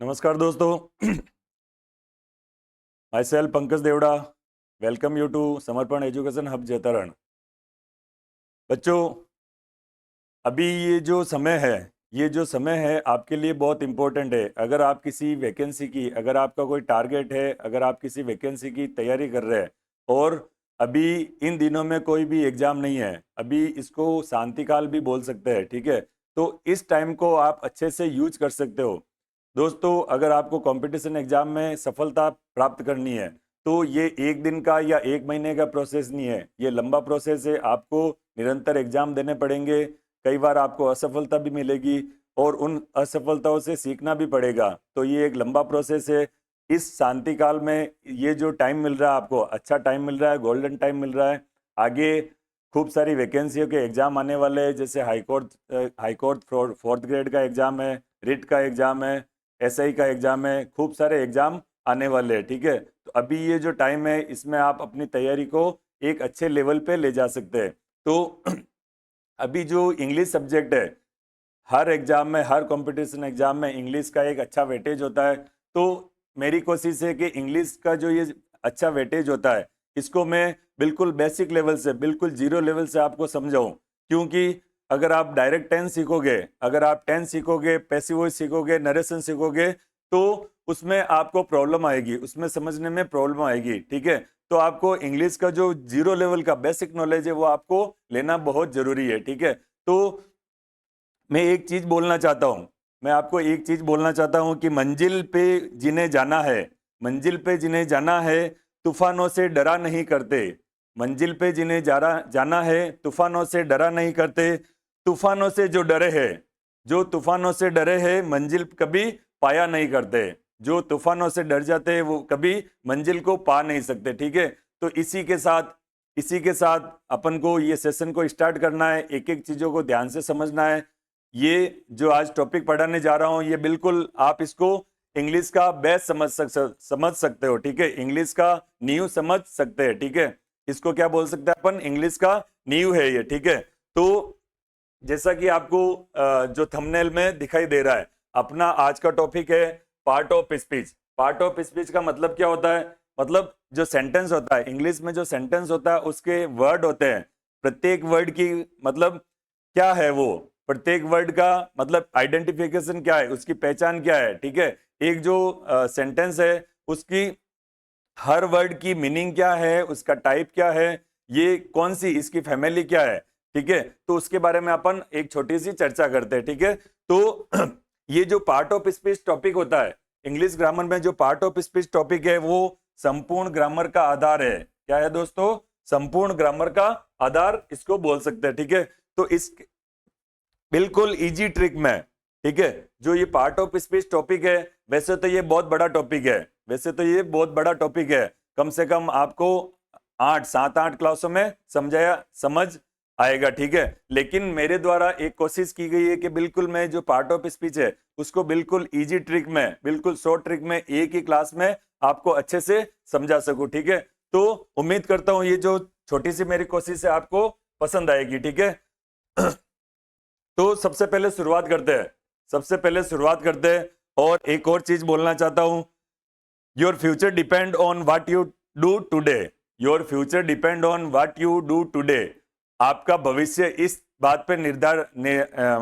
नमस्कार दोस्तों, my self Pankaj Devda. Welcome you to Samarpan education hub Jaitaran. बच्चों, अभी ये जो समय है आपके लिए बहुत इंपॉर्टेंट है। अगर आप किसी वैकेंसी की, अगर आपका कोई टारगेट है, अगर आप किसी वैकेंसी की तैयारी कर रहे हैं और अभी इन दिनों में कोई भी एग्जाम नहीं है, अभी इसको शांतिकाल भी बोल सकते हैं, ठीक है। तो इस टाइम को आप अच्छे से यूज कर सकते हो। दोस्तों, अगर आपको कंपटीशन एग्जाम में सफलता प्राप्त करनी है तो ये एक दिन का या एक महीने का प्रोसेस नहीं है, ये लंबा प्रोसेस है। आपको निरंतर एग्जाम देने पड़ेंगे, कई बार आपको असफलता भी मिलेगी और उन असफलताओं से सीखना भी पड़ेगा। तो ये एक लंबा प्रोसेस है। इस शांति काल में ये जो टाइम मिल रहा है आपको, अच्छा टाइम मिल रहा है, गोल्डन टाइम मिल रहा है। आगे खूब सारी वैकेंसियों के एग्जाम आने वाले हैं, जैसे हाईकोर्ट फोर्थ ग्रेड का एग्जाम है, रिट का एग्जाम है, एसआई का एग्जाम है, खूब सारे एग्जाम आने वाले हैं, ठीक है। तो अभी ये जो टाइम है इसमें आप अपनी तैयारी को एक अच्छे लेवल पे ले जा सकते हैं। तो अभी जो इंग्लिश सब्जेक्ट है, हर एग्जाम में, हर कंपटीशन एग्जाम में इंग्लिश का एक अच्छा वेटेज होता है। तो मेरी कोशिश है कि इंग्लिश का जो ये अच्छा वेटेज होता है इसको मैं बिल्कुल बेसिक लेवल से, बिल्कुल जीरो लेवल से आपको समझाऊं। क्योंकि अगर आप डायरेक्ट टेंस सीखोगे, अगर आप टेंस सीखोगे, पैसिव वॉइस सीखोगे, नरेशन सीखोगे, तो उसमें आपको प्रॉब्लम आएगी, उसमें समझने में प्रॉब्लम आएगी, ठीक है। तो आपको इंग्लिश का जो जीरो लेवल का बेसिक नॉलेज है वो आपको लेना बहुत जरूरी है, ठीक है। तो मैं एक चीज बोलना चाहता हूं, मैं आपको एक चीज बोलना चाहता हूं कि मंजिल पे जिन्हें जाना है, मंजिल पे जिन्हें जाना है, तूफानों से डरा नहीं करते। मंजिल पे जिन्हें जाना है, तूफानों से डरा नहीं करते। तूफानों से जो डरे हैं, जो तूफानों से डरे हैं, मंजिल कभी पाया नहीं करते। जो तूफानों से डर जाते हैं वो कभी मंजिल को पा नहीं सकते, ठीक है। तो इसी के साथ अपन को ये सेशन को स्टार्ट करना है, एक एक चीजों को ध्यान से समझना है। ये जो आज टॉपिक पढ़ाने जा रहा हूं, ये बिल्कुल आप इसको इंग्लिश का बेस समझ सकते हो, ठीक है। इंग्लिश का नींव समझ सकते हैं, ठीक है। इसको क्या बोल सकते हैं अपन, इंग्लिश का नींव है ये, ठीक है। तो जैसा कि आपको जो थंबनेल में दिखाई दे रहा है, अपना आज का टॉपिक है part of speech. Part of speech का मतलब क्या होता है, मतलब जो सेंटेंस होता है, इंग्लिश में जो सेंटेंस होता है उसके वर्ड होते हैं। प्रत्येक वर्ड की मतलब क्या है, वो प्रत्येक वर्ड का मतलब आइडेंटिफिकेशन क्या है, उसकी पहचान क्या है, ठीक है। एक जो सेंटेंस है उसकी हर वर्ड की मीनिंग क्या है, उसका टाइप क्या है, ये कौन सी, इसकी फैमिली क्या है, ठीक है। तो उसके बारे में अपन एक छोटी सी चर्चा करते हैं, ठीक है। तो ये जो पार्ट ऑफ स्पीच टॉपिक होता है इंग्लिश ग्रामर में, जो पार्ट ऑफ स्पीच टॉपिक है वो संपूर्ण ग्रामर का आधार है। क्या है दोस्तों, संपूर्ण ग्रामर का आधार इसको बोल सकते हैं, ठीक है। तो इस बिल्कुल इजी ट्रिक में, ठीक है, जो ये पार्ट ऑफ स्पीच टॉपिक है, वैसे तो ये बहुत बड़ा टॉपिक है, वैसे तो ये बहुत बड़ा टॉपिक है। कम से कम आपको 7-8 क्लासों में समझ आएगा, ठीक है। लेकिन मेरे द्वारा एक कोशिश की गई है कि बिल्कुल मैं जो पार्ट ऑफ स्पीच है उसको बिल्कुल इजी ट्रिक में, बिल्कुल शॉर्ट ट्रिक में एक ही क्लास में आपको अच्छे से समझा सकूं, ठीक है। तो उम्मीद करता हूं ये जो छोटी सी मेरी कोशिश है आपको पसंद आएगी, ठीक है। तो सबसे पहले शुरुआत करते हैं। और एक और चीज बोलना चाहता हूं, your future depend on what you do today. Your future depend on what you do today. आपका भविष्य इस बात पे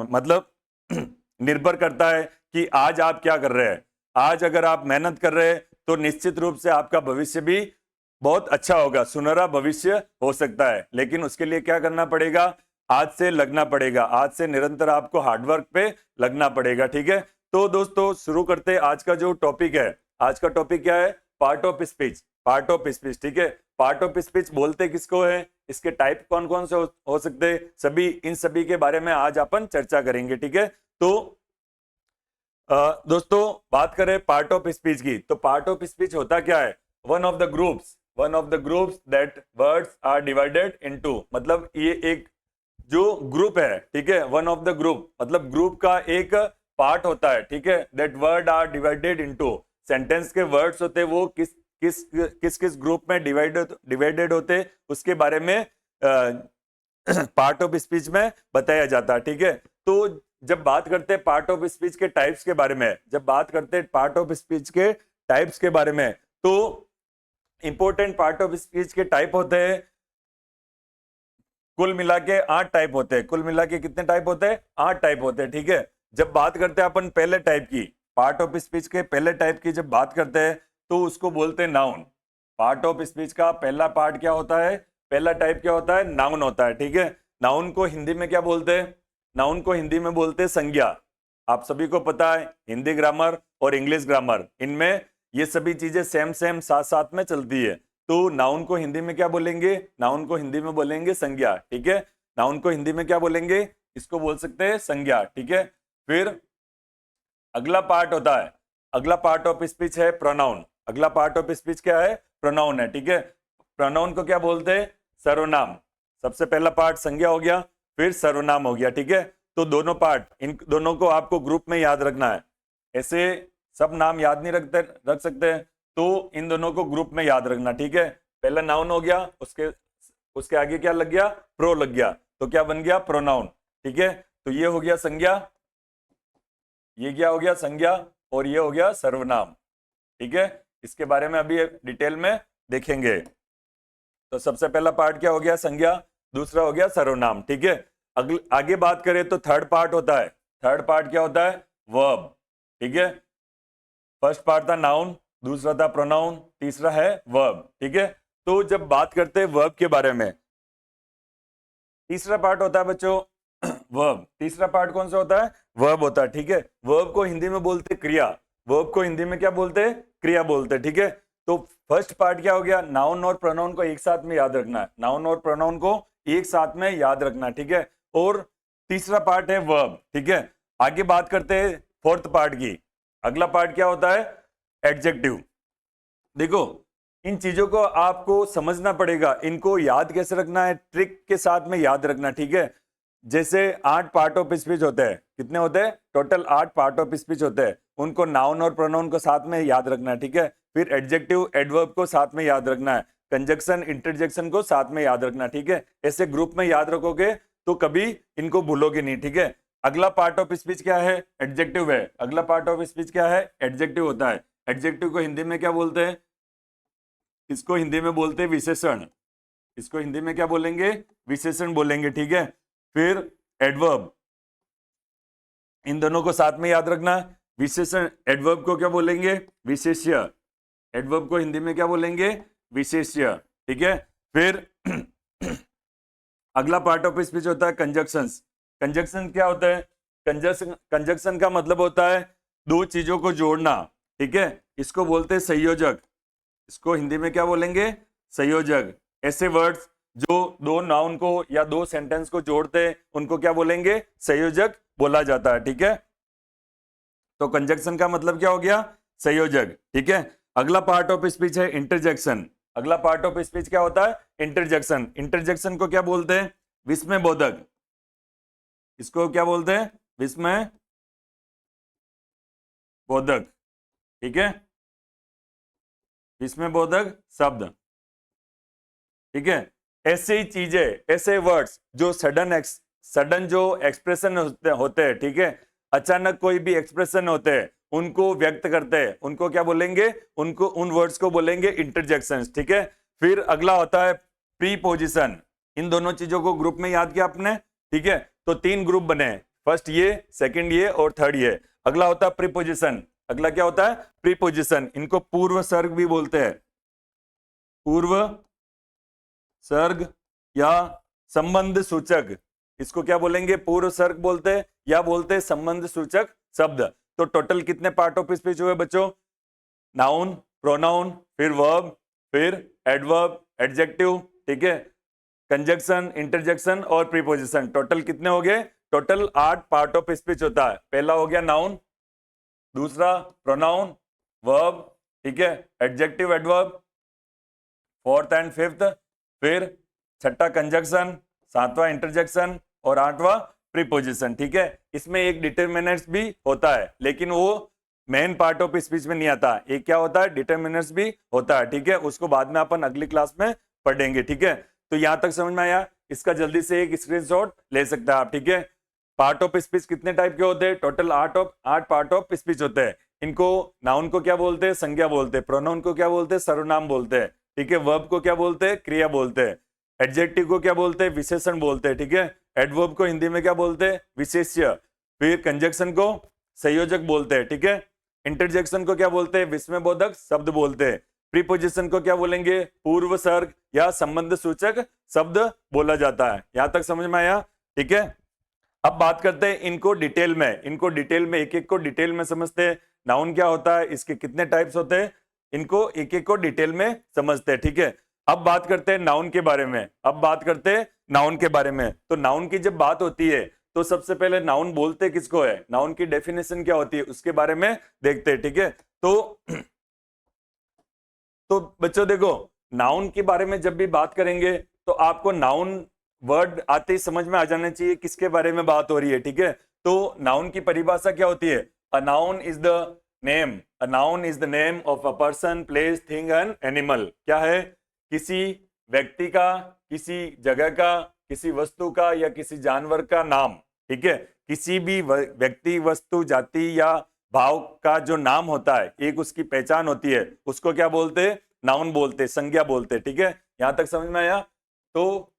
मतलब निर्भर करता है कि आज आप क्या कर रहे हैं। आज अगर आप मेहनत कर रहे हैं तो निश्चित रूप से आपका भविष्य भी बहुत अच्छा होगा, सुनहरा भविष्य हो सकता है। लेकिन उसके लिए क्या करना पड़ेगा, आज से लगना पड़ेगा, आज से निरंतर आपको हार्डवर्क पे लगना पड़ेगा, ठीक है। तो दोस्तों शुरू करते हैं आज का जो टॉपिक है। आज का टॉपिक क्या है, part of speech. Part of speech, ठीक है। पार्ट ऑफ स्पीच बोलते किसको है, इसके टाइप कौन कौन से हो सकते हैं, इन सभी के बारे में आज अपन चर्चा करेंगे, ठीक है। तो दोस्तों बात करें पार्ट ऑफ स्पीच की, तो पार्ट ऑफ स्पीच होता क्या है, one of the groups that words are divided into. मतलब ये एक जो ग्रुप है, ठीक है, वन ऑफ द ग्रुप मतलब ग्रुप का एक पार्ट होता है, ठीक है। That word are divided into, sentence के वर्ड्स होते हैं वो किस ग्रुप में डिवाइडेड होते, उसके बारे में पार्ट ऑफ स्पीच में बताया जाता है, ठीक है। तो जब बात करते हैं पार्ट ऑफ स्पीच के टाइप्स के बारे में, जब बात करते हैं पार्ट ऑफ स्पीच के टाइप्स के बारे में, तो इंपॉर्टेंट पार्ट ऑफ स्पीच के टाइप होते हैं, कुल मिला के 8 टाइप होते हैं। कुल मिला के कितने टाइप होते हैं? 8 टाइप होते हैं, ठीक है। जब बात करते हैं अपन पहले टाइप की, पार्ट ऑफ स्पीच के पहले टाइप की जब बात करते हैं तो उसको बोलते हैं नाउन। पार्ट ऑफ स्पीच का पहला पार्ट क्या होता है? पहला टाइप क्या होता है? नाउन होता है, ठीक है। नाउन को हिंदी में क्या बोलते हैं? नाउन को हिंदी में बोलते हैं संज्ञा। आप सभी को पता है हिंदी ग्रामर और इंग्लिश ग्रामर, इनमें ये सभी चीजें सेम सेम साथ साथ में चलती है। तो नाउन को हिंदी में क्या बोलेंगे? नाउन को हिंदी में बोलेंगे संज्ञा, ठीक है। नाउन को हिंदी में क्या बोलेंगे? इसको बोल सकते हैं संज्ञा, ठीक है। फिर अगला पार्ट होता है, अगला पार्ट ऑफ स्पीच है प्रोनाउन। अगला पार्ट ऑफ स्पीच क्या है? प्रोनाउन है, ठीक है। प्रोनाउन को क्या बोलते हैं? सर्वनाम। सबसे पहला पार्ट संज्ञा हो गया, फिर सर्वनाम हो गया, ठीक है। तो दोनों पार्ट, इन दोनों को आपको ग्रुप में याद रखना है। ऐसे सब नाम याद नहीं रख सकते, तो इन दोनों को ग्रुप में याद रखना, ठीक है। पहला नाउन हो गया, उसके आगे क्या लग गया? प्रो लग गया, तो क्या बन गया? प्रोनाउन, ठीक है। तो ये हो गया संज्ञा, ये क्या हो गया? संज्ञा, और ये हो गया सर्वनाम, ठीक है। इसके बारे में अभी डिटेल में देखेंगे। तो सबसे पहला पार्ट क्या हो गया? संज्ञा। दूसरा हो गया सर्वनाम, ठीक है। आगे बात करें तो थर्ड पार्ट होता है। थर्ड पार्ट क्या होता है? वर्ब, ठीक है। फर्स्ट पार्ट था नाउन, दूसरा था प्रोनाउन, तीसरा है वर्ब, ठीक है। तो जब बात करते हैं वर्ब के बारे में, तीसरा पार्ट होता है बच्चों वर्ब। तीसरा पार्ट कौन सा होता है? वर्ब होता है, ठीक है। वर्ब को हिंदी में बोलते क्रिया। वर्ब को हिंदी में क्या बोलते हैं? क्रिया बोलते हैं, ठीक है। तो फर्स्ट पार्ट क्या हो गया? नाउन और प्रोनाउन को एक साथ में याद रखना है। नाउन और प्रोनाउन को एक साथ में याद रखना, ठीक है। और तीसरा पार्ट है वर्ब, ठीक है। आगे बात करते हैं फोर्थ पार्ट की। अगला पार्ट क्या होता है? एडजेक्टिव। देखो, इन चीजों को आपको समझना पड़ेगा, इनको याद कैसे रखना है, ट्रिक के साथ में याद रखना, ठीक है। जैसे 8 पार्ट ऑफ स्पीच होते हैं, कितने होते हैं? टोटल 8 पार्ट ऑफ स्पीच होते हैं। उनको नाउन और प्रोनाउन को साथ में याद रखना है, ठीक है। फिर एडजेक्टिव एडवर्ब को साथ में याद रखना है, कंजक्शन इंटरजेक्शन को साथ में याद रखना, ठीक है। ऐसे ग्रुप में याद रखोगे तो कभी इनको भूलोगे नहीं, ठीक है। अगला पार्ट ऑफ स्पीच क्या है? एडजेक्टिव है। अगला पार्ट ऑफ स्पीच क्या है? एडजेक्टिव होता है। एडजेक्टिव को हिंदी में क्या बोलते हैं? इसको हिंदी में बोलते हैं विशेषण। इसको हिंदी में क्या बोलेंगे? विशेषण बोलेंगे, ठीक है। फिर एडवर्ब, इन दोनों को साथ में याद रखना। विशेषण एडवर्ब को क्या बोलेंगे? विशेष्य। एडवर्ब को हिंदी में क्या बोलेंगे? विशेष्य, ठीक है। फिर अगला पार्ट ऑफ स्पीच होता है कंजक्शंस। कंजक्शन क्या होता है? कंजक्शन का मतलब होता है दो चीजों को जोड़ना, ठीक है। इसको बोलते हैं संयोजक। इसको हिंदी में क्या बोलेंगे? संयोजक। ऐसे वर्ड्स जो दो नाउन को या दो सेंटेंस को जोड़ते हैं उनको क्या बोलेंगे? संयोजक बोला जाता है, ठीक है। तो कंजक्शन का मतलब क्या हो गया? संयोजक, ठीक है। अगला पार्ट ऑफ स्पीच है इंटरजेक्शन। अगला पार्ट ऑफ स्पीच क्या होता है? इंटरजेक्शन। इंटरजेक्शन को क्या बोलते हैं? विस्मय बोधक। इसको क्या बोलते हैं? विस्मय बोधक, ठीक है। विस्मय बोधक शब्द, ठीक है। ऐसी चीजें, ऐसे वर्ड्स जो सडन जो एक्सप्रेशन होते हैं, ठीक है, अचानक कोई भी एक्सप्रेशन होते हैं उनको व्यक्त करते हैं, उनको क्या बोलेंगे? उनको, उन वर्ड्स को बोलेंगे इंटरजेक्शंस, ठीक है। फिर अगला होता है प्रीपोजिशन। इन दोनों चीजों को ग्रुप में याद किया आपने, ठीक है। तो 3 ग्रुप बने, फर्स्ट ये, सेकंड ये और थर्ड ये। अगला होता है प्रीपोजिशन। अगला क्या होता है? प्रीपोजिशन। इनको पूर्व सर्ग भी बोलते हैं। पूर्व सर्ग या संबंध सूचक, इसको क्या बोलेंगे? पूर्व सर्ग बोलते हैं या बोलते हैं संबंध सूचक शब्द। तो टोटल कितने पार्ट ऑफ स्पीच हुए बच्चों? नाउन, प्रोनाउन, फिर वर्ब, फिर एडवर्ब, एडजेक्टिव, ठीक है, कंजक्शन, इंटरजेक्शन और प्रीपोजिशन। टोटल कितने हो गए? टोटल 8 पार्ट ऑफ स्पीच होता है। पहला हो गया नाउन, दूसरा प्रोनाउन, वर्ब, ठीक है, adjective, adverb, fourth and fifth, फिर छठा कंजक्शन, सातवां इंटरजेक्शन और आठवां प्रीपोजिशन, ठीक है। इसमें एक डिटरमिनर्स भी होता है, लेकिन वो मेन पार्ट ऑफ स्पीच में नहीं आता। एक क्या होता है? डिटरमिनर्स भी होता है, ठीक है। उसको बाद में अपन अगली क्लास में पढ़ेंगे, ठीक है। तो यहां तक समझ में आया? इसका जल्दी से एक स्क्रीनशॉट ले सकते हैं आप, ठीक है। पार्ट ऑफ स्पीच कितने टाइप के होते हैं? टोटल 8 पार्ट ऑफ स्पीच होते हैं। इनको नाउन को क्या बोलते हैं? संज्ञा बोलते हैं। प्रोनाउन को क्या बोलते हैं? सर्वनाम बोलते हैं। ठीक है। वर्ब को क्या बोलते हैं? क्रिया बोलते हैं। एडजेक्टिव को क्या बोलते हैं? विशेषण बोलते हैं। ठीक है। एडवर्ब को हिंदी में क्या बोलते हैं? विशेष्य। फिर कंजक्शन को संयोजक बोलते हैं। ठीक है। इंटरजेक्शन को क्या बोलते हैं? विस्मयबोधक शब्द बोलते हैं। प्रीपोजिशन को क्या बोलेंगे? पूर्व सर्ग या संबंध सूचक शब्द बोला जाता है। यहां तक समझ में आया? ठीक है। अब बात करते हैं इनको डिटेल में, एक एक को डिटेल में समझते हैं। नाउन क्या होता है, इसके कितने टाइप्स होते हैं, इनको एक एक को डिटेल में समझते हैं। ठीक है। अब बात करते हैं नाउन के बारे में। तो नाउन की जब बात होती है तो सबसे पहले नाउन बोलते किसको है, नाउन की डेफिनेशन क्या होती है, उसके बारे में देखते हैं। ठीक है। तो बच्चों देखो, नाउन के बारे में जब भी बात करेंगे तो आपको नाउन वर्ड आते ही समझ में आ जाना चाहिए किसके बारे में बात हो रही है। ठीक है। तो नाउन की परिभाषा क्या होती है? A noun is the name of a person, place, thing and animal. क्या है? किसी व्यक्ति का, किसी जगह का, किसी वस्तु का या किसी जानवर का नाम। ठीक है। किसी भी व्यक्ति, वस्तु, जाति या भाव का जो नाम होता है, एक उसकी पहचान होती है, उसको क्या बोलते हैं? नाउन बोलते हैं, संज्ञा बोलते हैं। ठीक है। यहां तक समझ में आया? तो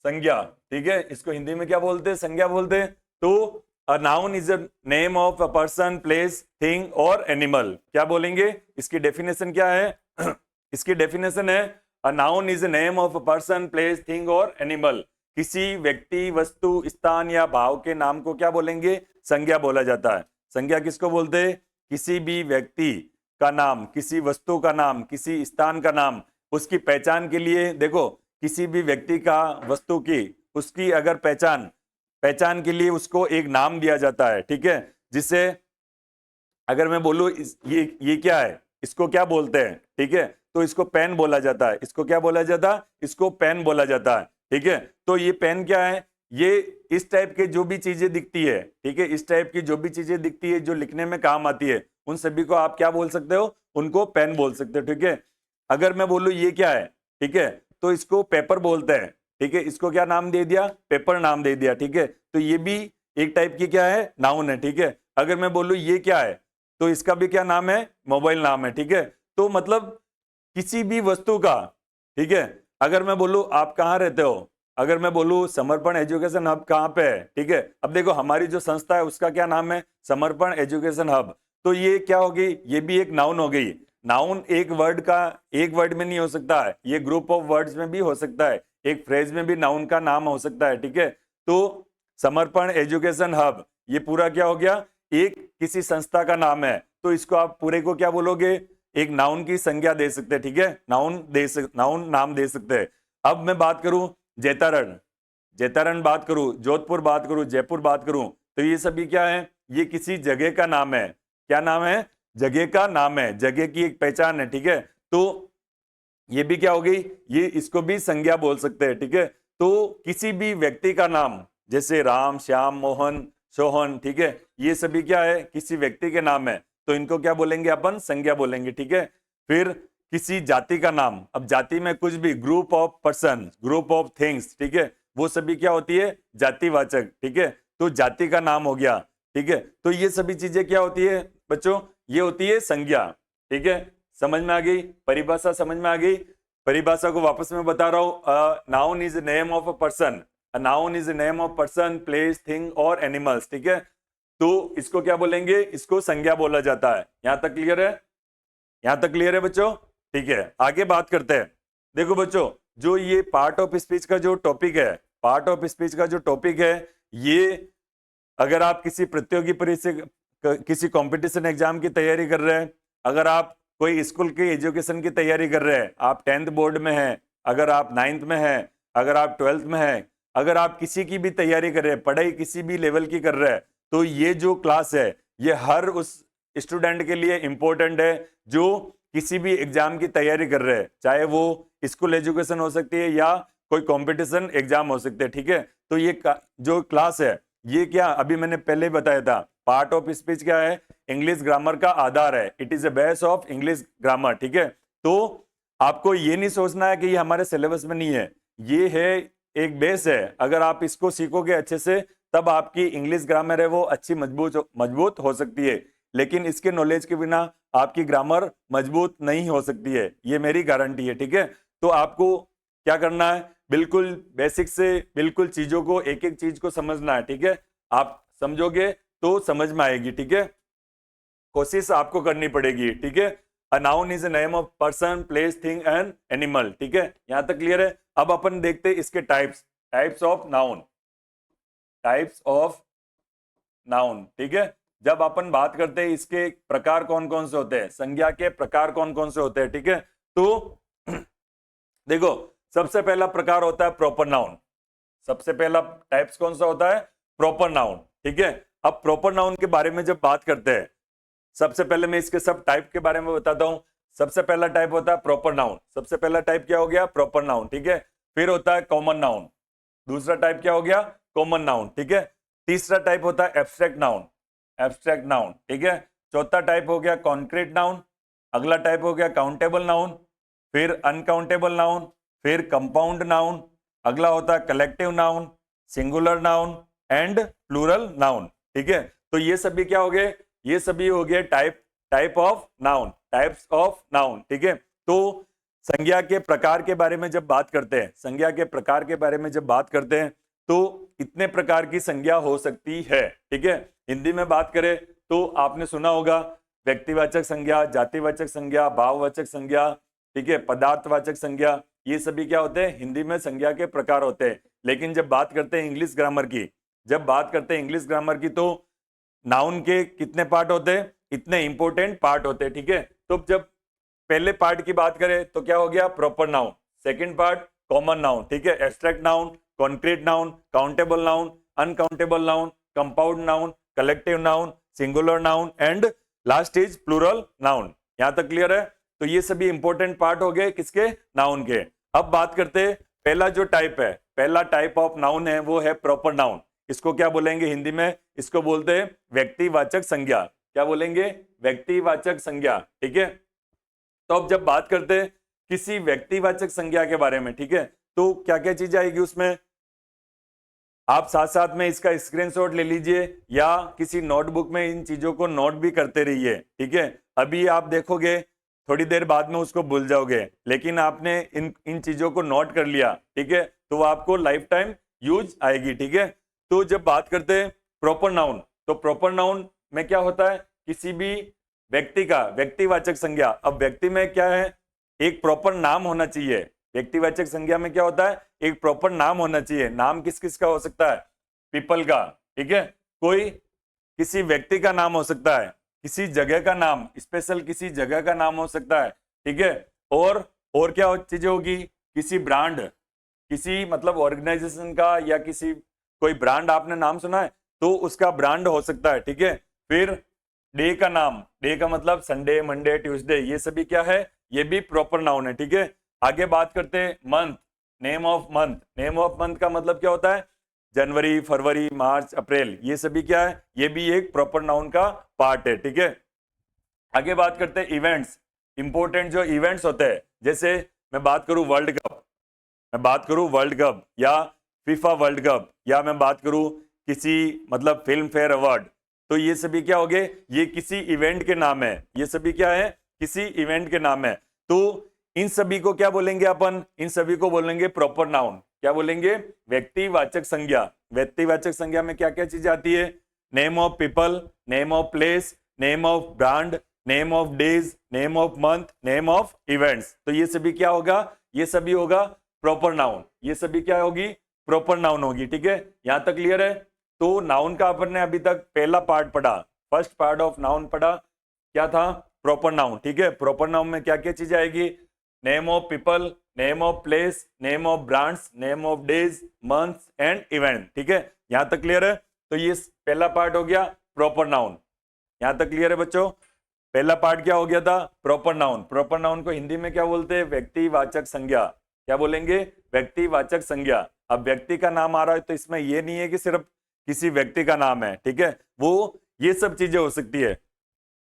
संज्ञा। ठीक है। इसको हिंदी में क्या बोलते हैं? संज्ञा बोलते हैं। तो a noun is a name of a person, place, thing और एनिमल। क्या बोलेंगे? इसकी डेफिनेशन क्या है? इसकी डेफिनेशन है a noun is a name of a person, place, thing और एनिमल। किसी व्यक्ति, वस्तु, स्थान या भाव के नाम को क्या बोलेंगे? संज्ञा बोला जाता है। संज्ञा किसको बोलते हैं? किसी भी व्यक्ति का नाम, किसी वस्तु का नाम, किसी स्थान का नाम, उसकी पहचान के लिए। देखो, किसी भी व्यक्ति का, वस्तु की, उसकी अगर पहचान के लिए उसको एक नाम दिया जाता है। ठीक है। जिसे अगर मैं बोलूं ये क्या है, इसको क्या बोलते हैं? ठीक है। तो इसको पेन बोला जाता है। इसको क्या बोला जाता है? इसको पेन बोला जाता है। ठीक है। तो ये पेन क्या है? ये इस टाइप के जो भी चीजें दिखती है, ठीक है, इस टाइप की जो भी चीजें दिखती है जो लिखने में काम आती है, उन सभी को आप क्या बोल सकते हो? उनको पेन बोल सकते हो। ठीक है। अगर मैं बोलूं ये क्या है, ठीक है, तो इसको पेपर बोलते हैं। ठीक है। इसको क्या नाम दे दिया? पेपर नाम दे दिया। ठीक है। तो ये भी एक टाइप की क्या है? नाउन है। ठीक है। अगर मैं बोलूं ये क्या है, तो इसका भी क्या नाम है? मोबाइल नाम है। ठीक है। तो मतलब किसी भी वस्तु का, ठीक है, अगर मैं बोलूं आप कहाँ रहते हो, अगर मैं बोलूं समर्पण एजुकेशन हब कहाँ पे है, ठीक है, अब देखो हमारी जो संस्था है उसका क्या नाम है? समर्पण एजुकेशन हब। तो ये क्या होगी? ये भी एक नाउन हो गई। नाउन एक वर्ड में नहीं हो सकता है, ये ग्रुप ऑफ वर्ड्स में भी हो सकता है, एक फ्रेज में भी नाउन का नाम हो सकता है। ठीक है। तो समर्पण एजुकेशन हब, ये पूरा क्या हो गया? एक किसी संस्था का नाम है। तो इसको आप पूरे को क्या बोलोगे? एक नाउन की संज्ञा दे सकते हैं। ठीक है। नाउन नाम दे सकते हैं। अब मैं बात करूं जैतारण बात करूं, जोधपुर बात करूं, जयपुर बात करूं, तो ये सभी क्या है? ये किसी जगह का नाम है। क्या नाम है? जगह का नाम है, जगह की एक पहचान है। ठीक है। तो ये भी क्या हो गई? ये इसको भी संज्ञा बोल सकते हैं। ठीक है। तो किसी भी व्यक्ति का नाम, जैसे राम, श्याम, मोहन, सोहन, ठीक है, ये सभी क्या है? किसी व्यक्ति के नाम है। तो इनको क्या बोलेंगे? अपन संज्ञा बोलेंगे। ठीक है। फिर किसी जाति का नाम, अब जाति में कुछ भी, group of person, group of things, ठीक है, वो सभी क्या होती है? जातिवाचक। ठीक है। तो जाति का नाम हो गया। ठीक है। तो ये सभी चीजें क्या होती है बच्चों? ये होती है संज्ञा। ठीक है। समझ में आ गई? परिभाषा समझ में आ गई? परिभाषा को वापस मैं बता रहा हूं। Noun is name of a person, noun is name of person, place, thing और एनिमल्स। ठीक है। तो इसको क्या बोलेंगे? इसको संज्ञा बोला जाता है। यहां तक क्लियर है? यहां तक क्लियर है बच्चों? ठीक है। आगे बात करते हैं। देखो बच्चों, जो ये पार्ट ऑफ स्पीच का जो टॉपिक है, ये अगर आप किसी प्रतियोगी परीक्षा, किसी कंपटीशन एग्जाम की तैयारी कर रहे हैं, अगर आप कोई स्कूल की एजुकेशन की तैयारी कर रहे हैं, आप 10th बोर्ड में हैं, अगर आप 9th में हैं, अगर आप 12th में हैं, अगर आप किसी की भी तैयारी कर रहे हैं, पढ़ाई किसी भी लेवल की कर रहे हैं, तो ये जो क्लास है ये हर उस स्टूडेंट के लिए इंपॉर्टेंट है जो किसी भी एग्जाम की तैयारी कर रहे हैं, चाहे वो स्कूल एजुकेशन हो सकती है या कोई कंपटीशन एग्जाम हो सकते हैं। ठीक है। तो ये जो क्लास है, ये क्या अभी मैंने पहले बताया था, पार्ट ऑफ स्पीच क्या है? इंग्लिश ग्रामर का आधार है। It is a base of English grammar. ठीक है। तो आपको ये नहीं सोचना है कि ये हमारे सिलेबस में नहीं है, ये है एक बेस है, अगर आप इसको सीखोगे अच्छे से तब आपकी इंग्लिश ग्रामर है वो अच्छी मजबूत हो सकती है, लेकिन इसके नॉलेज के बिना आपकी ग्रामर मजबूत नहीं हो सकती है, ये मेरी गारंटी है। ठीक है, तो आपको क्या करना है, बिल्कुल बेसिक से बिल्कुल चीजों को, एक एक चीज को समझना है। ठीक है, आप समझोगे तो समझ में आएगी। ठीक है, कोशिश आपको करनी पड़ेगी। ठीक है, a noun is a name of person, place, thing and animal. ठीक है, यहां तक क्लियर है। अब अपन देखते हैं इसके types of noun, types of noun. ठीक है, जब अपन बात करते हैं इसके प्रकार कौन कौन से होते हैं, संज्ञा के प्रकार कौन कौन से होते हैं। ठीक है, तो देखो सबसे पहला प्रकार होता है प्रॉपर नाउन। सबसे पहला टाइप्स कौन सा होता है, प्रॉपर नाउन। ठीक है, अब प्रॉपर नाउन के बारे में जब बात करते हैं, सबसे पहले मैं इसके सब टाइप के बारे में बताता हूं। सबसे पहला टाइप होता है प्रॉपर नाउन। सबसे पहला टाइप क्या हो गया, प्रॉपर नाउन। ठीक है, फिर होता है कॉमन नाउन। दूसरा टाइप क्या हो गया, कॉमन नाउन। ठीक है, तीसरा टाइप होता है एब्स्ट्रैक्ट नाउन, एब्स्ट्रैक्ट नाउन। ठीक है, चौथा टाइप हो गया कॉन्क्रीट नाउन। अगला टाइप हो गया काउंटेबल नाउन, फिर अनकाउंटेबल नाउन, फिर कंपाउंड नाउन। अगला होता है collective noun, singular noun and plural noun. ठीक है, तो ये सभी क्या हो गए, ये सभी हो गए type of noun, types of noun. ठीक है, तो संज्ञा के प्रकार के बारे में जब बात करते हैं, संज्ञा के प्रकार के बारे में जब बात करते हैं तो इतने प्रकार की संज्ञा हो सकती है। ठीक है, हिंदी में बात करें तो आपने सुना होगा व्यक्तिवाचक संज्ञा, जातिवाचक संज्ञा, भाववाचक संज्ञा, ठीक है, पदार्थवाचक संज्ञा, ये सभी क्या होते हैं, हिंदी में संज्ञा के प्रकार होते हैं। लेकिन जब बात करते हैं इंग्लिश ग्रामर की, जब बात करते हैं इंग्लिश ग्रामर की, तो नाउन के कितने पार्ट होते हैं, इतने इंपॉर्टेंट पार्ट होते हैं। ठीक है, तो जब पहले पार्ट की बात करें तो क्या हो गया, proper noun. Second part common noun. ठीक है, abstract noun, concrete noun, countable noun, uncountable noun, compound noun, collective noun, singular noun and last is plural noun. यहां तक क्लियर है। तो ये सभी इंपॉर्टेंट पार्ट हो गए किसके, नाउन के। अब बात करते हैं पहला जो टाइप है, पहला टाइप ऑफ नाउन है वो है प्रॉपर नाउन। इसको क्या बोलेंगे हिंदी में, इसको बोलते हैं व्यक्तिवाचक संज्ञा। क्या बोलेंगे, व्यक्तिवाचक संज्ञा। ठीक है, तो अब जब बात करते हैं किसी व्यक्तिवाचक संज्ञा के बारे में, ठीक है, तो क्या क्या चीज आएगी उसमें, आप साथ साथ में इसका स्क्रीनशॉट ले लीजिए या किसी नोटबुक में इन चीजों को नोट भी करते रहिए। ठीक है, अभी आप देखोगे थोड़ी देर बाद में उसको भूल जाओगे, लेकिन आपने इन चीजों को नोट कर लिया, ठीक है, तो वो आपको लाइफ टाइम यूज आएगी। ठीक है, तो जब बात करते हैं प्रॉपर नाउन, तो प्रॉपर नाउन में क्या होता है, किसी भी व्यक्ति का व्यक्तिवाचक संज्ञा। अब व्यक्ति में क्या है, एक प्रॉपर नाम होना चाहिए। व्यक्तिवाचक संज्ञा में क्या होता है, एक प्रॉपर नाम होना चाहिए। नाम किस किस का हो सकता है, पीपल का। ठीक है, कोई किसी व्यक्ति का नाम हो सकता है, किसी जगह का नाम, स्पेशल किसी जगह का नाम हो सकता है। ठीक है, और क्या चीजें होगी, किसी ब्रांड, किसी मतलब ऑर्गेनाइजेशन का, या किसी कोई ब्रांड आपने नाम सुना है तो उसका ब्रांड हो सकता है। ठीक है, फिर डे का नाम, डे का मतलब संडे, मंडे, ट्यूसडे, ये सभी क्या है, ये भी प्रॉपर नाउन है। ठीक है, आगे बात करते हैं month, name of month. Name of month का मतलब क्या होता है, जनवरी, फरवरी, मार्च, अप्रैल, ये सभी क्या है, ये भी एक प्रॉपर नाउन का पार्ट है। ठीक है, आगे बात करते हैं इवेंट्स। इंपॉर्टेंट जो इवेंट्स होते हैं, जैसे मैं बात करूं वर्ल्ड कप, मैं बात करूं वर्ल्ड कप या फीफा वर्ल्ड कप, या मैं बात करूं किसी मतलब फिल्म फेयर अवार्ड, तो ये सभी क्या हो गए, ये किसी इवेंट के नाम है। ये सभी क्या है, किसी इवेंट के नाम है। तो इन सभी को क्या बोलेंगे अपन, इन सभी को बोलेंगे प्रॉपर नाउन। क्या बोलेंगे, व्यक्तिवाचक संज्ञा। व्यक्तिवाचक संज्ञा में क्या क्या चीज आती है, name of people, name of place, name of brand, name of days, name of month, name of events. तो ये सभी क्या होगा, ये सभी होगा प्रॉपर नाउन। ये सभी क्या होगी, प्रॉपर नाउन होगी। ठीक है, यहां तक क्लियर है। तो नाउन का अपन ने अभी तक पहला पार्ट पढ़ा, फर्स्ट पार्ट ऑफ नाउन पढ़ा, क्या था, प्रॉपर नाउन। ठीक है, प्रॉपर नाउन में क्या क्या चीजें आएगी, name of people, name of place, name of brands, name of days, months and event. ठीक है, यहां तक क्लियर है। तो ये पहला पार्ट हो गया प्रॉपर नाउन। यहां तक क्लियर है बच्चों, पहला पार्ट क्या हो गया था, प्रॉपर नाउन। प्रॉपर नाउन को हिंदी में क्या बोलते हैं, व्यक्तिवाचक संज्ञा। क्या बोलेंगे, व्यक्तिवाचक संज्ञा। अब व्यक्ति का नाम आ रहा है तो इसमें ये नहीं है कि सिर्फ किसी व्यक्ति का नाम है। ठीक है, वो ये सब चीजें हो सकती है,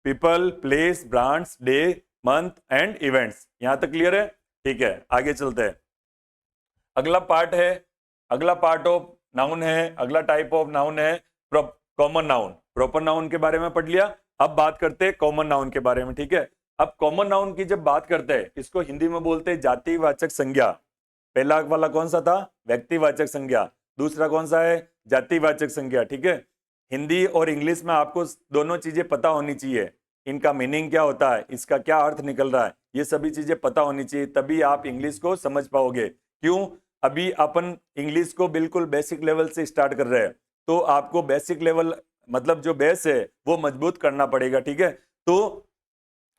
people, place, brands, day, month and events. यहां तक क्लियर है। ठीक है, आगे चलते हैं। अगला पार्ट है अगला पार्ट ऑफ नाउन है, अगला टाइप ऑफ नाउन है कॉमन नाउन। प्रॉपर नाउन के बारे में पढ़ लिया, अब बात करते हैं कॉमन नाउन के बारे में, ठीक है। अब कॉमन नाउन की जब बात करते हैं, इसको हिंदी में बोलते हैं जातिवाचक संज्ञा। पहला वाला कौन सा था? व्यक्तिवाचक संज्ञा। दूसरा कौन सा है? जातिवाचक संज्ञा, ठीक है। हिंदी और इंग्लिश में आपको दोनों चीजें पता होनी चाहिए, इनका मीनिंग क्या होता है, इसका क्या अर्थ निकल रहा है, ये सभी चीजें पता होनी चाहिए, तभी आप इंग्लिश को समझ पाओगे। क्यों? अभी अपन इंग्लिश को बिल्कुल बेसिक लेवल से स्टार्ट कर रहे हैं, तो आपको बेसिक लेवल मतलब जो बेस है वो मजबूत करना पड़ेगा, ठीक है। तो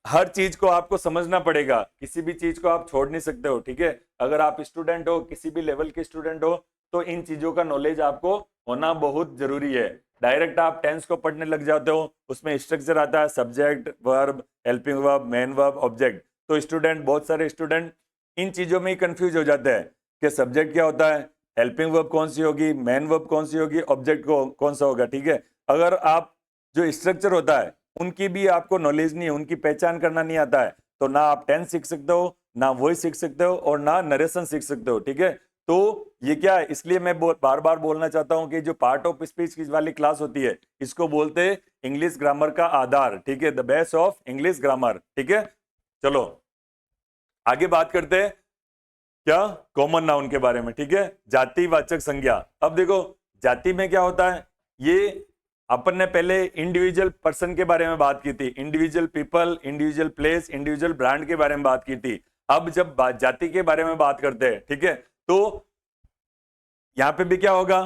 हर चीज को आपको समझना पड़ेगा, किसी भी चीज को आप छोड़ नहीं सकते हो, ठीक है। अगर आप स्टूडेंट हो, किसी भी लेवल के स्टूडेंट हो, तो इन चीजों का नॉलेज आपको होना बहुत जरूरी है। डायरेक्ट आप टेंस को पढ़ने लग जाते हो, उसमें स्ट्रक्चर आता है subject, verb, helping verb, main verb, object. तो स्टूडेंट, बहुत सारे स्टूडेंट इन चीजों में ही कंफ्यूज हो जाते हैं कि सब्जेक्ट क्या होता है, हेल्पिंग वर्ब कौन सी होगी, मेन वर्ब कौन सी होगी, ऑब्जेक्ट कौन सा होगा, ठीक है। अगर आप जो स्ट्रक्चर होता है उनकी भी आपको नॉलेज नहीं है, उनकी पहचान करना नहीं आता है, तो ना आप टेंस सीख सकते हो, ना वॉइस सीख सकते हो, और ना नरेशन सीख सकते हो, ठीक है। तो ये क्या है, इसलिए मैं बार बार बोलना चाहता हूं कि जो पार्ट ऑफ स्पीच की वाली क्लास होती है, इसको बोलते हैं इंग्लिश ग्रामर का आधार, ठीक है, the base of English grammar, ठीक है। चलो आगे बात करते हैं क्या, कॉमन नाउन के बारे में, ठीक है। जातिवाचक संज्ञा। अब देखो जाति में क्या होता है, ये अपन ने पहले इंडिविजुअल पर्सन के बारे में बात की थी, individual people, individual place, individual brand के बारे में बात की थी। अब जब जाति के बारे में बात करते हैं, ठीक है, तो यहां पे भी क्या होगा,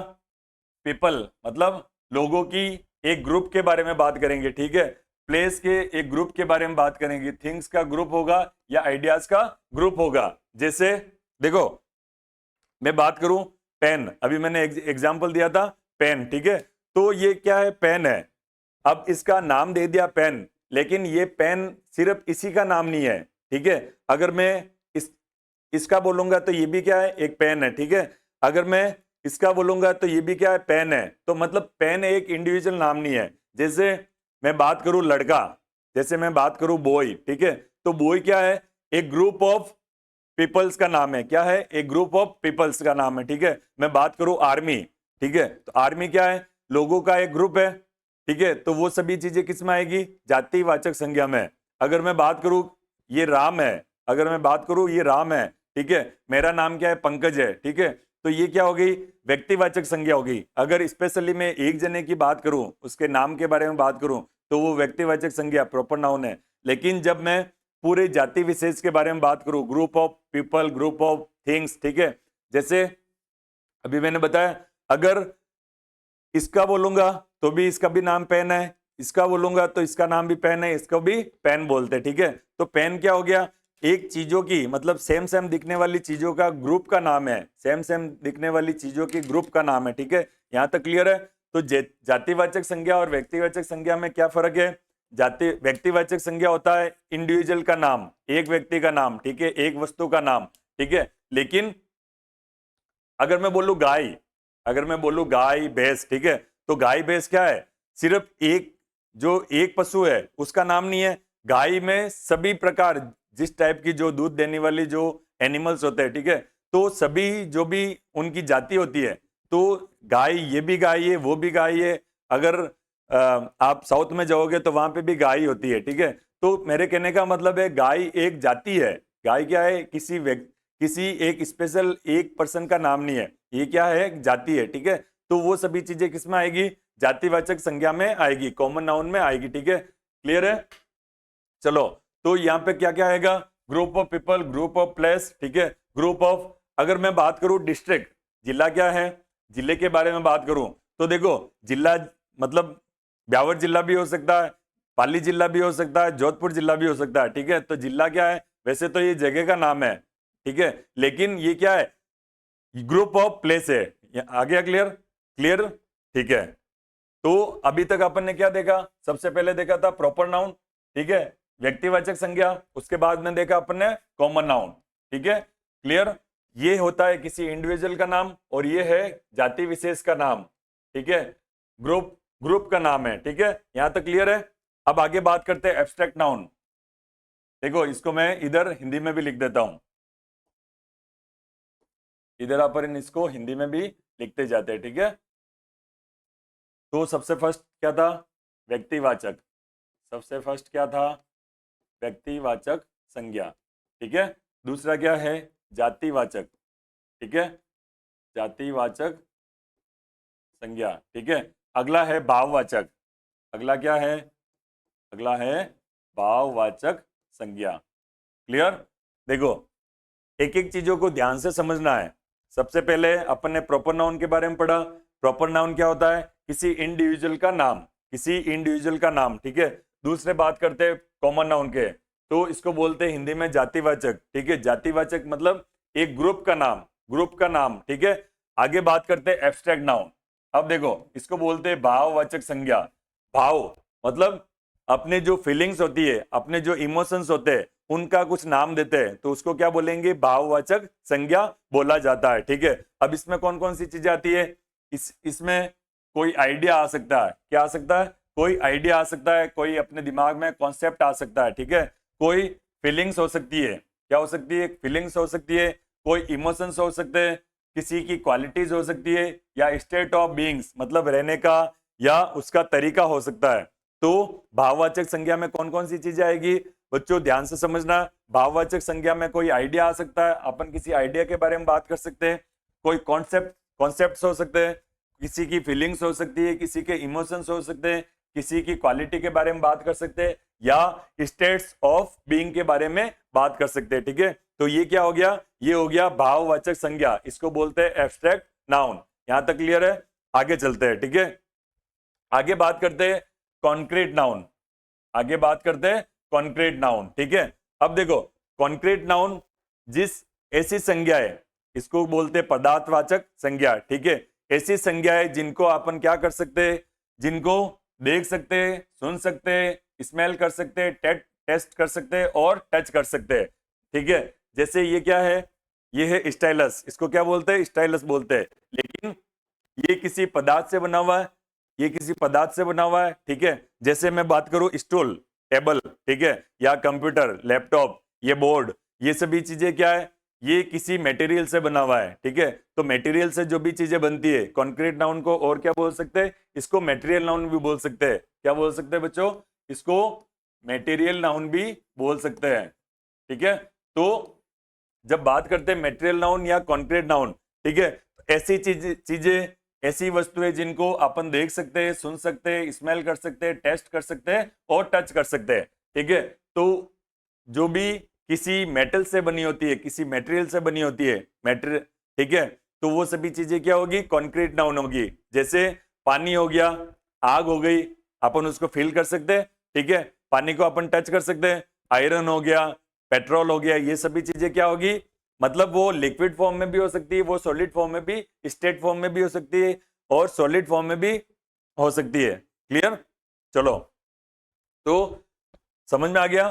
पीपल मतलब लोगों की एक ग्रुप के बारे में बात करेंगे, ठीक है। प्लेस के एक ग्रुप के बारे में बात करेंगे, थिंग्स का ग्रुप होगा या आइडियाज का ग्रुप होगा। जैसे देखो मैं बात करूं पेन, अभी मैंने एग्जांपल दिया था पेन, ठीक है। तो ये क्या है, पेन है। अब इसका नाम दे दिया पेन, लेकिन ये पेन सिर्फ इसी का नाम नहीं है, ठीक है। अगर मैं इसका बोलूंगा तो ये भी क्या है, एक पेन है, ठीक है। अगर मैं इसका बोलूंगा तो ये भी क्या है, पेन है। तो मतलब पेन एक इंडिविजुअल नाम नहीं है। जैसे मैं बात करूं लड़का, जैसे मैं बात करूं बॉय, ठीक है, तो बॉय क्या है, एक ग्रुप ऑफ पीपल्स का नाम है, क्या है, एक ग्रुप ऑफ पीपल्स का नाम है, ठीक है। मैं बात करूं आर्मी, ठीक है, तो आर्मी क्या है, लोगों का एक ग्रुप है, ठीक है। तो वो सभी चीजें किस में आएगी, जातिवाचक संज्ञा में। अगर मैं बात करूं ये राम है, अगर मैं बात करूं ये राम है, ठीक है, मेरा नाम क्या है, पंकज है, ठीक है, तो ये क्या होगी, व्यक्तिवाचक संज्ञा होगी। अगर स्पेशली मैं एक जने की बात करूं, उसके नाम के बारे में बात करूं, तो वो व्यक्तिवाचक संज्ञा प्रॉपर नाउन है। लेकिन जब मैं पूरे जाति विशेष के बारे में बात करूं, group of people, group of things, ठीक है, जैसे अभी मैंने बताया, अगर इसका बोलूंगा तो भी इसका भी नाम पेन है, इसका बोलूंगा तो इसका नाम भी पेन है, इसको भी पेन बोलते हैं, ठीक है। तो पेन क्या हो गया, एक चीजों की मतलब सेम सेम दिखने वाली चीजों का ग्रुप का नाम है, सेम सेम दिखने वाली चीजों की ग्रुप का नाम है, ठीक है। यहां तक क्लियर है। तो जातिवाचक संज्ञा और व्यक्तिवाचक संज्ञा में क्या फर्क है, व्यक्तिवाचक संज्ञा होता है इंडिविजुअल का नाम, एक व्यक्ति का नाम, ठीक है, एक वस्तु का नाम, ठीक है। लेकिन अगर मैं बोलूं गाय, अगर मैं बोलूं गाय भैंस, ठीक है, तो गाय भैंस क्या है, सिर्फ एक जो एक पशु है उसका नाम नहीं है। गाय में सभी प्रकार जिस टाइप की जो दूध देने वाली जो एनिमल्स होते हैं, ठीक है, तो सभी जो भी उनकी जाति होती है, तो गाय, ये भी गाय है, वो भी गाय है। अगर आप साउथ में जाओगे तो वहां पे भी गाय होती है, ठीक है। तो मेरे कहने का मतलब है गाय एक जाति है। गाय क्या है, किसी एक स्पेशल एक पर्सन का नाम नहीं है, ये क्या है, एक जाति है, ठीक है। तो वो सभी चीजें किसमें आएगी, जातिवाचक संज्ञा में आएगी, कॉमन नाउन में आएगी, ठीक है। क्लियर है। चलो तो यहाँ पे क्या क्या आएगा, group of people, group of place, ठीक है, ग्रुप ऑफ, अगर मैं बात करूं डिस्ट्रिक्ट, जिला क्या है, जिले के बारे में बात करूं तो देखो जिला मतलब ब्यावर जिला भी हो सकता है, पाली जिला भी हो सकता है, जोधपुर जिला भी हो सकता है, ठीक है। तो जिला क्या है, वैसे तो ये जगह का नाम है, ठीक है, लेकिन ये क्या है, ग्रुप ऑफ प्लेस है। आ गया क्लियर, क्लियर, ठीक है। तो अभी तक अपन ने क्या देखा, सबसे पहले देखा था प्रॉपर नाउन, ठीक है, व्यक्तिवाचक संज्ञा, उसके बाद में देखा अपन ने कॉमन नाउन, ठीक है, क्लियर। ये होता है किसी इंडिविजुअल का नाम और ये है जाति विशेष का नाम, ठीक है, ग्रुप ग्रुप का नाम है, ठीक है, यहां तक क्लियर है। अब आगे बात करते हैं एब्स्ट्रैक्ट नाउन। देखो इसको मैं इधर हिंदी में भी लिख देता हूं, इधर अपन इसको हिंदी में भी लिखते जाते हैं, ठीक है। तो सबसे फर्स्ट क्या था? व्यक्तिवाचक। सबसे फर्स्ट क्या था? व्यक्तिवाचक संज्ञा, ठीक है। दूसरा क्या है? जातिवाचक, ठीक है, जातिवाचक संज्ञा, ठीक है। अगला है भाववाचक। अगला क्या है? अगला है भाववाचक संज्ञा। क्लियर? देखो, एक एक चीजों को ध्यान से समझना है। सबसे पहले अपन ने प्रॉपर नाउन के बारे में पढ़ा। प्रॉपर नाउन क्या होता है? किसी इंडिविजुअल का नाम, किसी इंडिविजुअल का नाम, ठीक है। दूसरे बात करते हैं कॉमन नाउन के, तो इसको बोलते हैं हिंदी में जातिवाचक, ठीक है। जातिवाचक मतलब एक ग्रुप का नाम, ग्रुप का नाम, ठीक है। आगे बात करते हैं एब्स्ट्रैक्ट नाउन। अब देखो, इसको बोलते हैं भाववाचक संज्ञा। भाव मतलब अपने जो फीलिंग्स होती है, अपने जो इमोशंस होते हैं, उनका कुछ नाम देते हैं, तो उसको क्या बोलेंगे? भाववाचक संज्ञा बोला जाता है, ठीक है। अब इसमें कौन कौन सी चीजें आती है? इसमें कोई आइडिया आ सकता है। क्या आ सकता है? कोई आइडिया आ सकता है, कोई अपने दिमाग में कॉन्सेप्ट आ सकता है, ठीक है। कोई फीलिंग्स हो सकती है। क्या हो सकती है? फीलिंग्स हो सकती है। कोई इमोशंस हो सकते हैं, किसी की क्वालिटीज हो सकती है, या स्टेट ऑफ बीइंग्स मतलब रहने का या उसका तरीका हो सकता है। तो भाववाचक संज्ञा में कौन कौन सी चीजें आएगी? बच्चों ध्यान से समझना। भाववाचक संज्ञा में कोई आइडिया आ सकता है, अपन किसी आइडिया के बारे में बात कर सकते हैं। कोई कॉन्सेप्ट्स हो सकते हैं, किसी की फीलिंग्स हो सकती है, किसी के इमोशंस हो सकते हैं, किसी की क्वालिटी के बारे में बात कर सकते हैं, या स्टेट्स ऑफ बीइंग के बारे में बात कर सकते हैं, ठीक है। तो ये क्या हो गया? ये हो गया भाववाचक संज्ञा। इसको बोलते हैं एब्स्ट्रैक्ट नाउन। यहां तक क्लियर है? आगे चलते हैं, ठीक है। आगे बात करते हैं कॉन्क्रीट नाउन। आगे बात करते हैं कॉन्क्रीट नाउन, ठीक है। अब देखो, कॉन्क्रीट नाउन जिस ऐसी संज्ञा है, इसको बोलते हैं पदार्थवाचक संज्ञा, ठीक है। ऐसी संज्ञा है जिनको अपन क्या कर सकते हैं? जिनको देख सकते हैं, सुन सकते हैं, स्मेल कर सकते हैं, टेस्ट कर सकते हैं और टच कर सकते हैं, ठीक है। जैसे ये क्या है? ये है स्टाइलस। इसको क्या बोलते हैं? स्टाइलस बोलते हैं। लेकिन ये किसी पदार्थ से बना हुआ है, ये किसी पदार्थ से बना हुआ है, ठीक है। जैसे मैं बात करूं स्टूल, टेबल, ठीक है, या कंप्यूटर, लैपटॉप, ये बोर्ड, ये सभी चीजें क्या है? ये किसी मटेरियल से बना हुआ है, ठीक है। तो मटेरियल से जो भी चीजें बनती है, कॉन्क्रीट नाउन को और क्या बोल सकते हैं? इसको मटेरियल नाउन भी बोल सकते हैं। क्या बोल सकते हैं बच्चों? इसको मटेरियल नाउन भी बोल सकते हैं, ठीक है। तो जब बात करते हैं मटेरियल नाउन या कॉन्क्रीट नाउन, ठीक है, तो ऐसी चीजें, ऐसी वस्तुएं जिनको अपन देख सकते हैं, सुन सकते हैं, स्मेल कर सकते हैं, टेस्ट कर सकते हैं और टच कर सकते हैं, ठीक है। तो जो भी किसी मेटल से बनी होती है, किसी मटेरियल से बनी होती है, मेटेरियल, ठीक है, तो वो सभी चीजें क्या होगी? कॉन्क्रीट नाउन होगी। जैसे पानी हो गया, आग हो गई, अपन उसको फील कर सकते हैं, ठीक है, पानी को अपन टच कर सकते हैं। आयरन हो गया, पेट्रोल हो गया, ये सभी चीजें क्या होगी? मतलब वो लिक्विड फॉर्म में भी हो सकती है, वो सॉलिड फॉर्म में भी, स्टेट फॉर्म में भी हो सकती है, और सॉलिड फॉर्म में भी हो सकती है। क्लियर? चलो, तो समझ में आ गया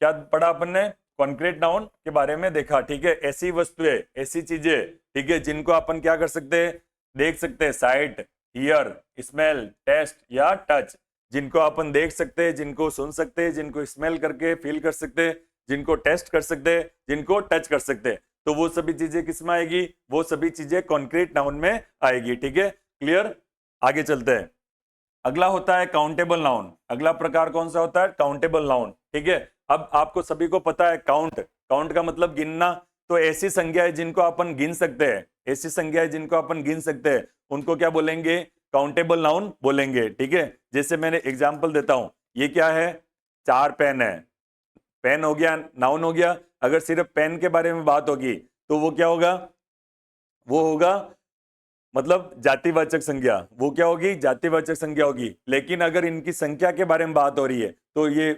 क्या पढ़ा अपन ने? कॉन्क्रीट नाउन के बारे में देखा, ठीक है। ऐसी वस्तुएं, ऐसी चीजें, ठीक है, जिनको अपन क्या कर सकते हैं? देख सकते हैं, साइट, हियर, स्मेल, टेस्ट या टच, जिनको अपन देख सकते हैं, जिनको सुन सकते हैं, जिनको स्मेल करके फील कर सकते हैं, जिनको टेस्ट कर सकते हैं, जिनको टच कर सकते हैं, तो वो सभी चीजें किस में आएगी? वो सभी चीजें कॉन्क्रीट नाउन में आएगी, ठीक है। क्लियर? आगे चलते हैं। अगला होता है काउंटेबल नाउन। अगला प्रकार कौन सा होता है? काउंटेबल नाउन, ठीक है। अब आपको सभी को पता है काउंट, काउंट का मतलब गिनना। तो ऐसी संज्ञाएं जिनको अपन गिन सकते हैं, ऐसी संज्ञाएं जिनको अपन गिन सकते हैं, उनको क्या बोलेंगे? काउंटेबल नाउन बोलेंगे, ठीक है। जैसे मैंने एग्जांपल देता हूं, ये क्या है? 4 पेन है। पेन हो गया, नाउन हो गया। अगर सिर्फ पेन के बारे में बात होगी तो वो क्या होगा? वो होगा मतलब जातिवाचक संज्ञा। वो क्या होगी? जातिवाचक संज्ञा होगी। लेकिन अगर इनकी संख्या के बारे में बात हो रही है, तो ये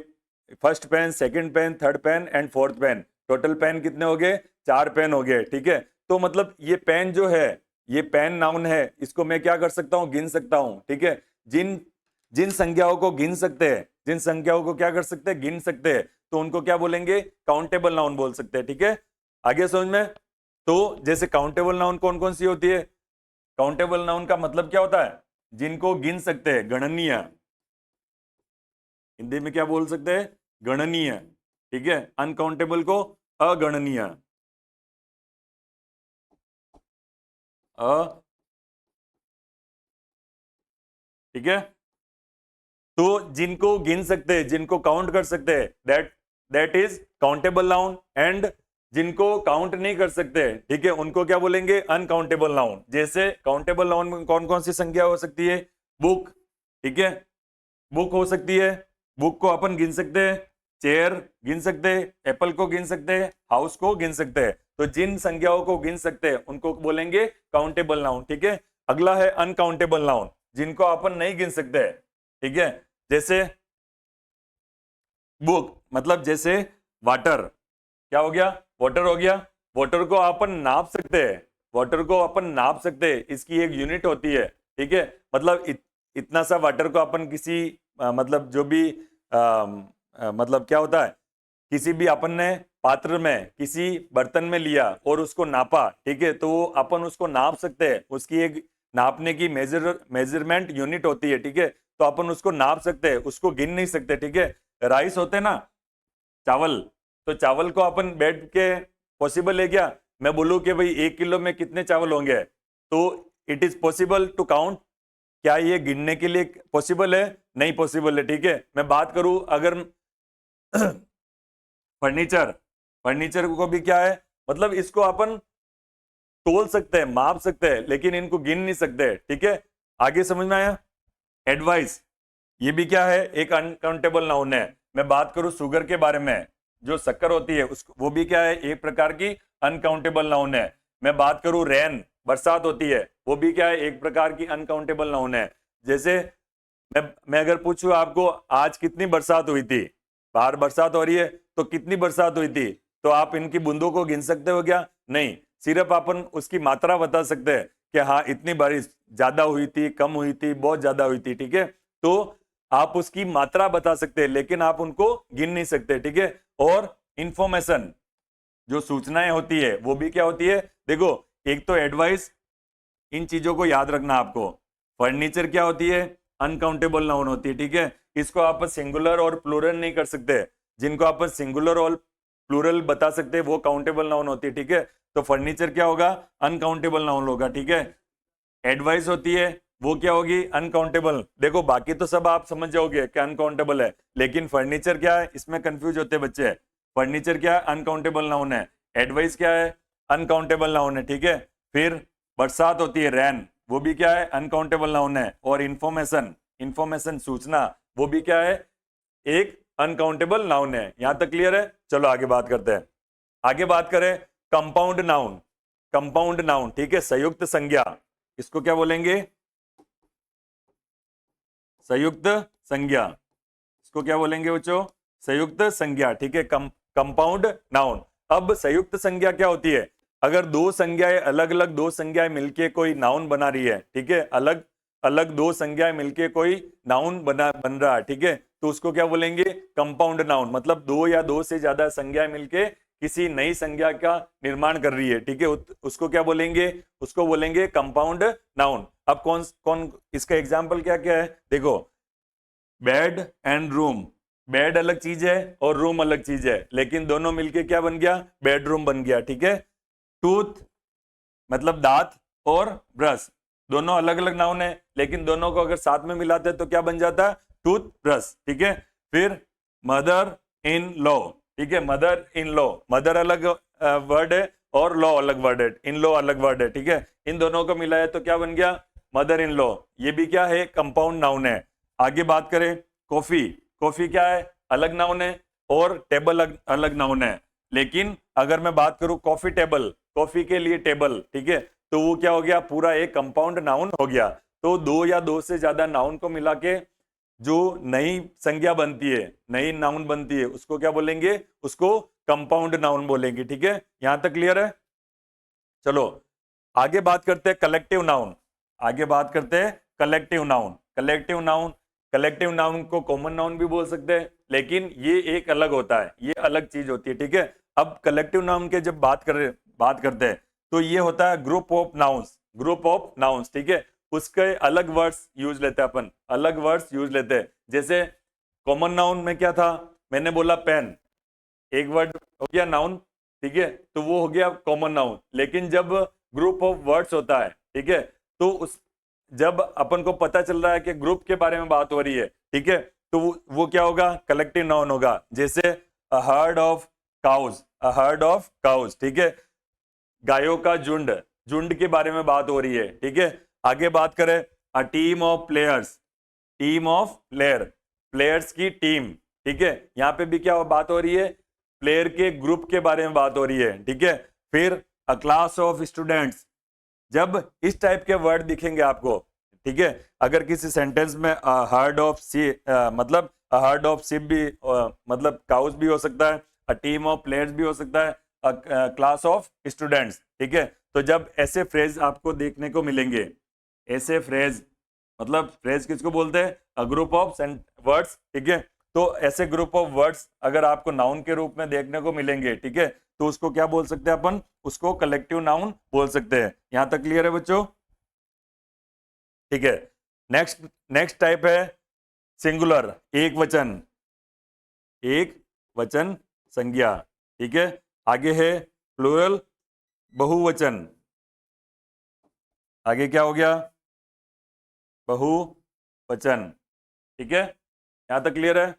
first pen, second pen, third pen and fourth pen, total pen कितने हो गए? 4 पेन हो गए, ठीक है। तो मतलब ये पेन जो है, ये पेन नाउन है, इसको मैं क्या कर सकता हूं? गिन सकता हूं, ठीक है। जिन जिन संख्याओं को गिन सकते हैं, जिन संख्याओं को क्या कर सकते हैं? गिन सकते हैं, तो उनको क्या बोलेंगे? काउंटेबल नाउन बोल सकते हैं, ठीक है। आगे समझ में? तो जैसे काउंटेबल नाउन कौन कौन सी होती है? काउंटेबल नाउन का मतलब क्या होता है? जिनको गिन सकते हैं, गणनीय। हिंदी में क्या बोल सकते हैं? गणनीय, ठीक है। अनकाउंटेबल को अगणनीय, ठीक है, तो जिनको गिन सकते हैं, जिनको काउंट कर सकते हैं, that is countable noun, and जिनको काउंट नहीं कर सकते, ठीक है, उनको क्या बोलेंगे, अनकाउंटेबल नाउन। जैसे काउंटेबल नाउन में कौन कौन सी संख्या हो सकती है, बुक, ठीक है, बुक हो सकती है, बुक को अपन गिन सकते हैं, चेयर गिन सकते हैं, एप्पल को गिन सकते हैं, हाउस को गिन सकते हैं। तो जिन संख्याओं को गिन सकते हैं उनको बोलेंगे काउंटेबल नाउन, ठीक है। अगला है अनकाउंटेबल नाउन, जिनको अपन नहीं गिन सकते, ठीक है। जैसे बुक, मतलब जैसे वाटर, क्या हो गया, वाटर हो गया। वाटर को अपन नाप सकते हैं, वाटर को अपन नाप सकते हैं, इसकी एक यूनिट होती है, ठीक है। मतलब इतना सा वाटर को अपन किसी मतलब जो भी मतलब क्या होता है, किसी भी अपन ने पात्र में, किसी बर्तन में लिया और उसको नापा, ठीक है, तो वो अपन उसको नाप सकते हैं, उसकी एक नापने की मेजरमेंट यूनिट होती है, ठीक है। तो अपन उसको नाप सकते हैं, उसको गिन नहीं सकते, ठीक है। राइस होते ना, चावल, तो चावल को अपन बैठ के पॉसिबल है क्या, मैं बोलूं कि भाई 1 किलो में कितने चावल होंगे, तो it is possible to count, क्या ये गिनने के लिए पॉसिबल है, नहीं पॉसिबल है, ठीक है। मैं बात करूं अगर फर्नीचर, फर्नीचर को भी क्या है, मतलब इसको अपन तोल सकते हैं, माप सकते हैं, लेकिन इनको गिन नहीं सकते, ठीक है। आगे समझ में आया। एडवाइस, ये भी क्या है, एक अनकाउंटेबल नाउन है। मैं बात करूं शुगर के बारे में, जो शक्कर होती है उसको, वो भी क्या है, एक प्रकार की अनकाउंटेबल नाउन है। मैं बात करूं रेन, बरसात होती है, वो भी क्या है, एक प्रकार की अनकाउंटेबल नाउन है। जैसे मैं अगर पूछूं आपको आज कितनी बरसात हुई थी, बाहर बरसात हो रही है, तो कितनी बरसात हुई थी, तो आप इनकी बूंदों को गिन सकते हो क्या, नहीं, सिर्फ अपन उसकी मात्रा बता सकते हैं कि हाँ इतनी बारिश ज्यादा हुई थी, कम हुई थी, बहुत ज्यादा हुई थी, ठीक है। तो आप उसकी मात्रा बता सकते हैं, लेकिन आप उनको गिन नहीं सकते, ठीक है। और इंफॉर्मेशन, जो सूचनाएं होती है वो भी क्या होती है, देखो, एक तो एडवाइस, इन चीजों को याद रखना आपको। फर्नीचर क्या होती है, अनकाउंटेबल नाउन होती है, ठीक है। इसको आप सिंगुलर और प्लूरल नहीं कर सकते, जिनको आप सिंगुलर और प्लूरल बता सकते हैं वो काउंटेबल नाउन होती है, ठीक है। तो फर्नीचर क्या होगा, अनकाउंटेबल नाउन होगा, ठीक है। एडवाइस होती है, वो क्या होगी, अनकाउंटेबल। देखो बाकी तो सब आप समझ जाओगे कि अनकाउंटेबल है, लेकिन फर्नीचर क्या है, इसमें कंफ्यूज होते बच्चे। फर्नीचर क्या है, अनकाउंटेबल नाउन है। एडवाइस क्या है, अनकाउंटेबल नाउन है, ठीक है। फिर बरसात होती है, रैन, वो भी क्या है, अनकाउंटेबल नाउन है। और इंफॉर्मेशन, इंफॉर्मेशन सूचना, वो भी क्या है, एक अनकाउंटेबल नाउन है। यहां तक क्लियर है। चलो आगे बात करते हैं। आगे बात करें कंपाउंड नाउन, कंपाउंड नाउन, ठीक है, संयुक्त संज्ञा, इसको क्या बोलेंगे, संयुक्त संज्ञा, इसको क्या बोलेंगे बच्चों, संयुक्त संज्ञा, ठीक है। Compound noun. अब संयुक्त संज्ञा क्या होती है, अगर दो संज्ञाएं, अलग अलग दो संज्ञाएं मिलके कोई नाउन बना रही है, ठीक है, अलग अलग दो संज्ञाएं मिलके कोई नाउन बन रहा है, ठीक है, तो उसको क्या बोलेंगे, कंपाउंड नाउन। मतलब दो या दो से ज्यादा संज्ञाएं मिलके किसी नई संज्ञा का निर्माण कर रही है, ठीक है, उसको क्या बोलेंगे, उसको बोलेंगे कंपाउंड नाउन। अब कौन कौन इसका एग्जाम्पल क्या क्या है, देखो, बेड एंड रूम, बेड अलग चीज है और रूम अलग चीज है, लेकिन दोनों मिलके क्या बन गया, बेडरूम बन गया, ठीक है। टूथ, मतलब दांत, और ब्रश, दोनों अलग अलग नाउन है, लेकिन दोनों को अगर साथ में मिलाते हैं तो क्या बन जाता है, टूथ ब्रश, ठीक है। फिर मदर इन लॉ, ठीक है, मदर इन लॉ, मदर अलग वर्ड है और लॉ अलग वर्ड है, इन लॉ अलग वर्ड है, ठीक है। इन दोनों को मिलाया तो क्या बन गया, मदर इन लॉ। ये भी क्या है, कंपाउंड नाउन है। आगे बात करें कॉफी, कॉफी क्या है, अलग नाउन है, और टेबल अलग नाउन है। लेकिन अगर मैं बात करूं कॉफी टेबल, कॉफी के लिए टेबल, ठीक है, तो वो क्या हो गया, पूरा एक कंपाउंड नाउन हो गया। तो दो या दो से ज्यादा नाउन को मिला के जो नई संज्ञा बनती है, नई नाउन बनती है, उसको क्या बोलेंगे, उसको कंपाउंड नाउन बोलेंगे, ठीक है। यहां तक क्लियर है। चलो आगे बात करते हैं कलेक्टिव नाउन, आगे बात करते हैं collective noun. Collective noun, collective noun को कॉमन नाउन भी बोल सकते हैं, लेकिन ये एक अलग होता है, ये अलग चीज होती है, ठीक है। अब कलेक्टिव नाउन के जब बात करते हैं तो ये होता है group of nouns, group of nouns, ठीक है। उसके अलग वर्ड्स यूज लेते हैं अपन, अलग वर्ड्स यूज लेते हैं। जैसे कॉमन नाउन में क्या था, मैंने बोला पेन, एक वर्ड हो गया नाउन, ठीक है, तो वो हो गया कॉमन नाउन। लेकिन जब ग्रुप ऑफ वर्ड्स होता है, ठीक है। तो उस जब अपन को पता चल रहा है कि ग्रुप के बारे में बात हो रही है, ठीक है, तो वो क्या होगा, कलेक्टिव नाउन होगा। जैसे a herd of cows, a herd of cows, ठीक है, गायों का झुंड, झुंड के बारे में बात हो रही है, ठीक है। आगे बात करें, a team of players, team of player, players की टीम, ठीक है, यहां पे भी क्या बात हो रही है, प्लेयर के ग्रुप के बारे में बात हो रही है, ठीक है। फिर अ क्लास ऑफ स्टूडेंट्स, जब इस टाइप के वर्ड दिखेंगे आपको, ठीक है, अगर किसी सेंटेंस में हर्ड ऑफ सी मतलब हर्ड ऑफ सिप भी मतलब काउस भी हो सकता है, अ टीम ऑफ प्लेयर्स भी हो सकता है, क्लास ऑफ स्टूडेंट्स, ठीक है। तो जब ऐसे फ्रेज आपको देखने को मिलेंगे, ऐसे फ्रेज, मतलब फ्रेज किसको बोलते हैं, अ ग्रुप ऑफ वर्ड्स, ठीक है। तो ऐसे ग्रुप ऑफ वर्ड्स अगर आपको नाउन के रूप में देखने को मिलेंगे, ठीक है, तो उसको क्या बोल सकते हैं अपन, उसको कलेक्टिव नाउन बोल सकते हैं। यहां तक क्लियर है बच्चों? ठीक है। नेक्स्ट नेक्स्ट टाइप है सिंगुलर, एक वचन, एक वचन संज्ञा, ठीक है। आगे है प्लूरल, बहुवचन, आगे क्या हो गया, बहुवचन, ठीक है। यहां तक क्लियर है?